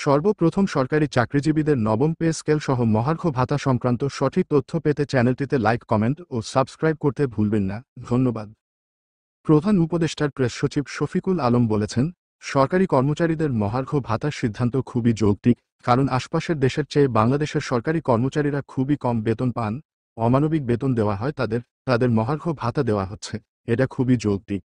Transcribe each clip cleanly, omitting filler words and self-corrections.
সর্বপ্রথম সরকারি চাকরিজীবীদের নবম পে স্কেল সহ মহার্ঘ ভাতা সংক্রান্ত সঠিক তথ্য পেতে চ্যানেলটিতে লাইক, কমেন্ট ও সাবস্ক্রাইব করতে ভুলবেন না। ধন্যবাদ। প্রধান উপদেষ্টার প্রেস সচিব শফিকুল আলম বলেছেন, সরকারি কর্মচারীদের মহার্ঘ ভাতার সিদ্ধান্ত খুবই যৌক্তিক, কারণ আশপাশের দেশের চেয়ে বাংলাদেশের সরকারি কর্মচারীরা খুবই কম বেতন পান। অমানবিক বেতন দেওয়া হয় তাদের মহার্ঘ ভাতা দেওয়া হচ্ছে, এটা খুবই যৌক্তিক।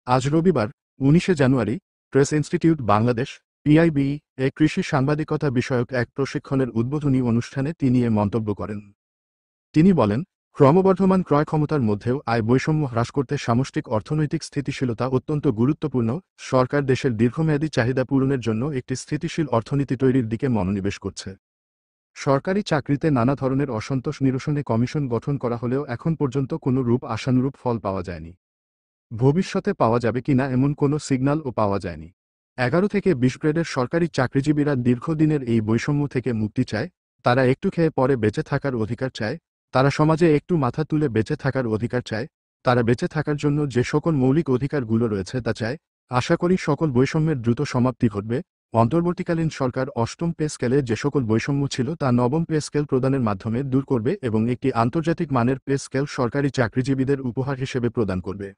আজ রবিবার 19 জানুয়ারি প্রেস ইনস্টিটিউট বাংলাদেশ পিআইবি এ কৃষি সাংবাদিকতা বিষয়ক এক প্রশিক্ষণের উদ্বোধনী অনুষ্ঠানে তিনি এ মন্তব্য করেন। তিনি বলেন, ক্রমবর্ধমান ক্রয় ক্ষমতার মধ্যেও আয় বৈষম্য হ্রাস করতে সামষ্টিক অর্থনৈতিক স্থিতিশীলতা অত্যন্ত গুরুত্বপূর্ণ। সরকার দেশের দীর্ঘমেয়াদী চাহিদা পূরণের জন্য একটি স্থিতিশীল অর্থনীতি তৈরির দিকে মনোনিবেশ করছে। সরকারি চাকরিতে নানা ধরনের অসন্তোষ নিরসনে কমিশন গঠন করা হলেও এখন পর্যন্ত কোনো রূপ আশানুরূপ ফল পাওয়া যায়নি। ভবিষ্যতে পাওয়া যাবে কিনা এমন কোনো সিগন্যালও পাওয়া যায়নি। 11 থেকে 20 গ্রেডের সরকারি চাকরিজীবীরা দীর্ঘদিনের এই বৈষম্য থেকে মুক্তি চায়। তারা একটু খেয়ে পরে বেঁচে থাকার অধিকার চায়। তারা সমাজে একটু মাথা তুলে বেঁচে থাকার অধিকার চায়। তারা বেঁচে থাকার জন্য যে সকল মৌলিক অধিকারগুলো রয়েছে তা চায়। আশা করি সকল বৈষম্যের দ্রুত সমাপ্তি ঘটবে। অন্তর্বর্তীকালীন সরকার অষ্টম পে স্কেলে যে সকল বৈষম্য ছিল তা নবম পে স্কেল প্রদানের মাধ্যমে দূর করবে এবং একটি আন্তর্জাতিক মানের পে স্কেল সরকারি চাকরিজীবীদের উপহার হিসেবে প্রদান করবে।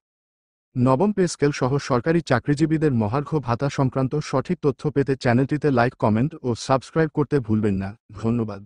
নবম পে স্কেল সহ সরকারি চাকরিজীবীদের মহার্ঘ ভাতা সংক্রান্ত সঠিক তথ্য পেতে চ্যানেলটিতে লাইক, কমেন্ট ও সাবস্ক্রাইব করতে ভুলবেন না। ধন্যবাদ।